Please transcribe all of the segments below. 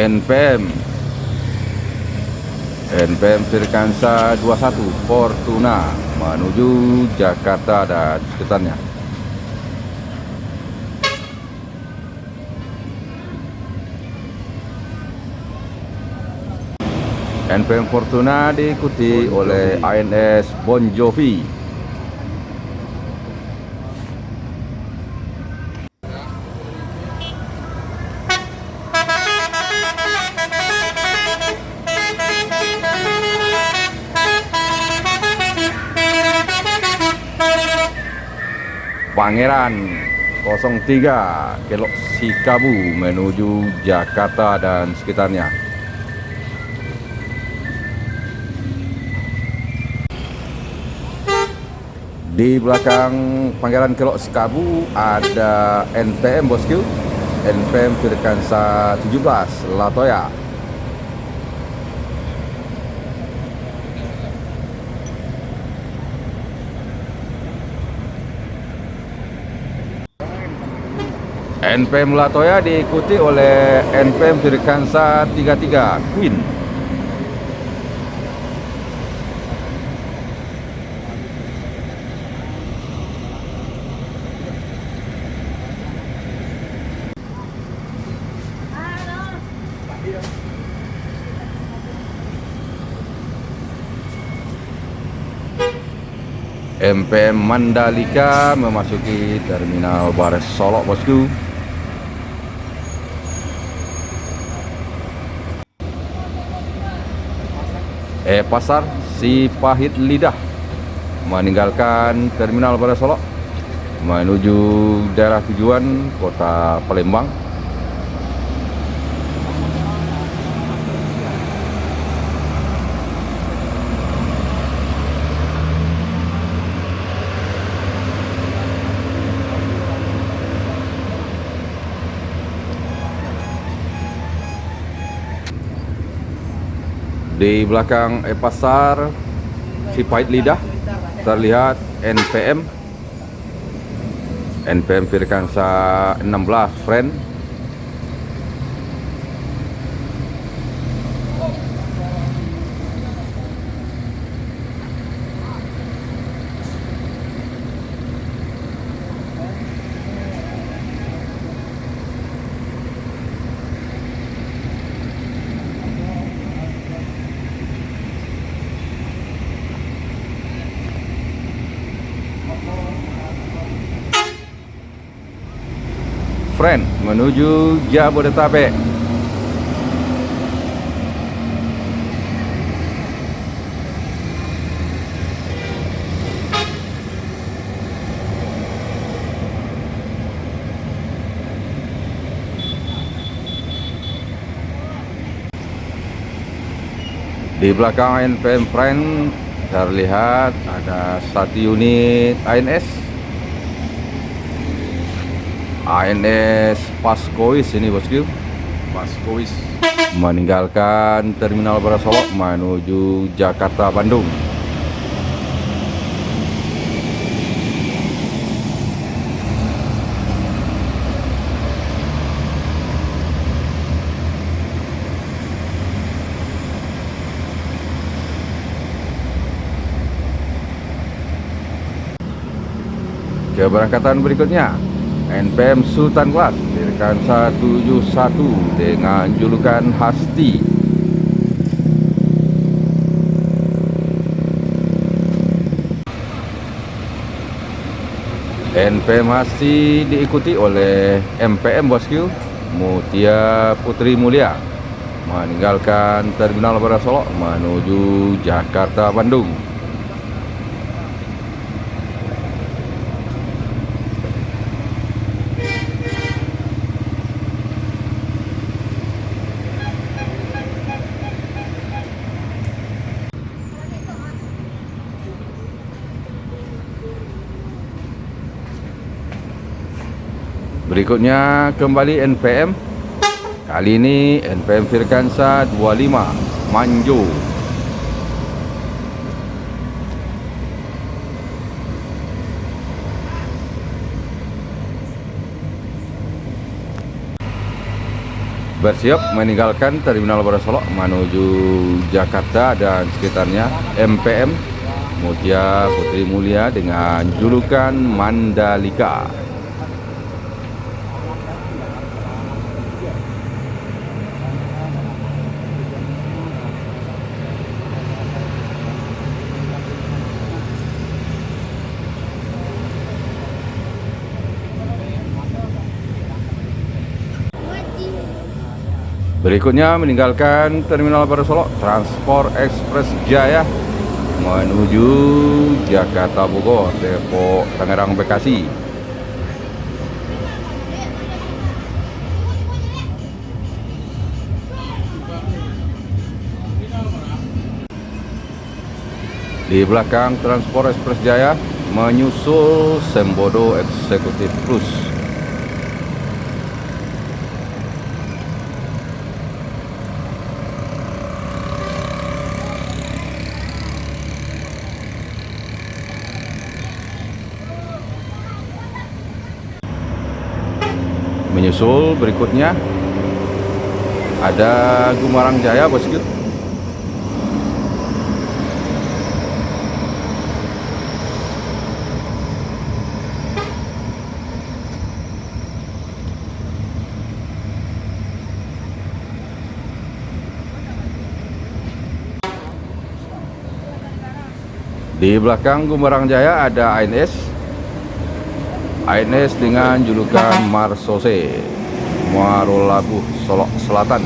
NPM Firkansa 21 Fortuna menuju Jakarta dan sekitarnya. NPM Fortuna diikuti oleh ANS Bon Jovi. Pangeran 03 Kelok Sikabu menuju Jakarta dan sekitarnya. Di belakang Pangeran Kelok Sikabu ada NPM bosku, NPM Firkansa 17 Latoya. NPM Latoya diikuti oleh NPM Firkansa 33 Queen. MPM Mandalika memasuki Terminal Bares Solok bosku. Pasar Sipahit Lidah meninggalkan Terminal Bares Solok menuju daerah tujuan Kota Palembang. Di belakang pasar Sipahit Lidah terlihat NPM Firkansa 16 Friend. Friend menuju Jabodetabek. Di belakang NPM Friend terlihat ada satu unit ANS Paskois ini bosku. Paskois meninggalkan Terminal Bares Solok menuju Jakarta Bandung. Keberangkatan berikutnya NPM Sultan Kelas Firkansa 71 dengan julukan Hasti. NPM Hasti diikuti oleh MPM bosku Mutia Putri Mulia meninggalkan Terminal Bares Solok menuju Jakarta Bandung. Berikutnya kembali NPM. Kali ini NPM Firkansa 25 Manjo. bersiap meninggalkan Terminal Baru Solok menuju Jakarta dan sekitarnya. MPM Mutia Putri Mulia dengan julukan Mandalika. Berikutnya meninggalkan Terminal Baru Solok, Transport Express Jaya menuju Jakarta Bogor, Depok, Tangerang, Bekasi. Di belakang Transport Express Jaya menyusul Sembodo Executive Plus. Menyusul berikutnya ada Gumarang Jaya, bosku. Di belakang Gumarang Jaya ada ANS dengan julukan Marsose, Muaro Labuh, Solok Selatan.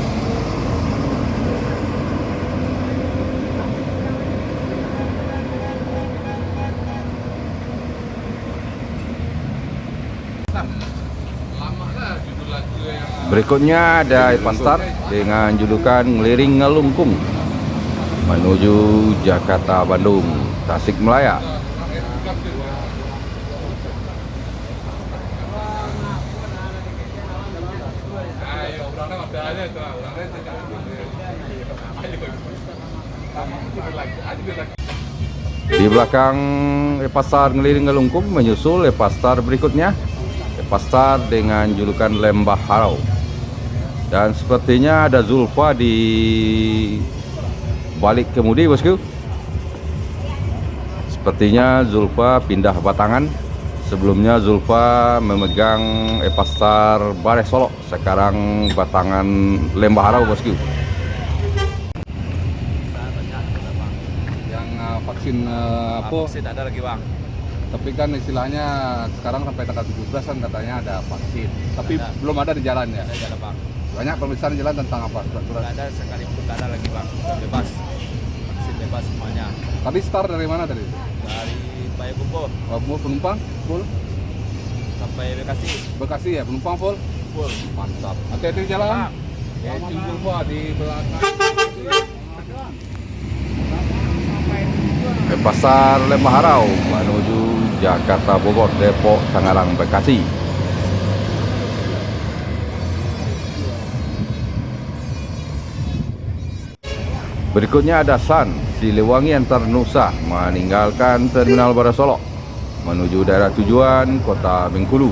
Berikutnya ada Epastar dengan julukan Ngeliring Ngelungkung menuju Jakarta, Bandung, Tasikmalaya. Di belakang Epastar Ngeliring Ngelungkung menyusul Epastar berikutnya, Epastar dengan julukan Lembah Harau. Dan sepertinya ada Zulfa di balik kemudi, bosku. Sepertinya Zulfa pindah Batangan. Sebelumnya Zulfa memegang Epastar Bareh Solok, sekarang Batangan Lembah Harau, bosku. Yang vaksin apa? Vaksin ada lagi, Bang. Tapi kan istilahnya sekarang sampai tanggal 17 kan katanya ada vaksin. Tapi Ada. belum ada di jalan ya. Ada, Bang. Banyak pemeriksaan di jalan tentang apa? Tidak ada sekalipun, tidak ada lagi, Bang. Sudah bebas. Vaksin bebas semuanya. Tadi start dari mana tadi? Dari Payakumbuh Mau penumpang full? sampai Bekasi. Bekasi ya, penumpang full? Full. Mantap. Hati-hati di jalan. Bang. Ya, Zulfa di belakang. Pasar Lembah Harau menuju Jakarta, Bogor, Depok, Tangerang, Bekasi. Berikutnya ada San Siliwangi antar Nusa meninggalkan Terminal Baru Solok menuju daerah tujuan Kota Bengkulu.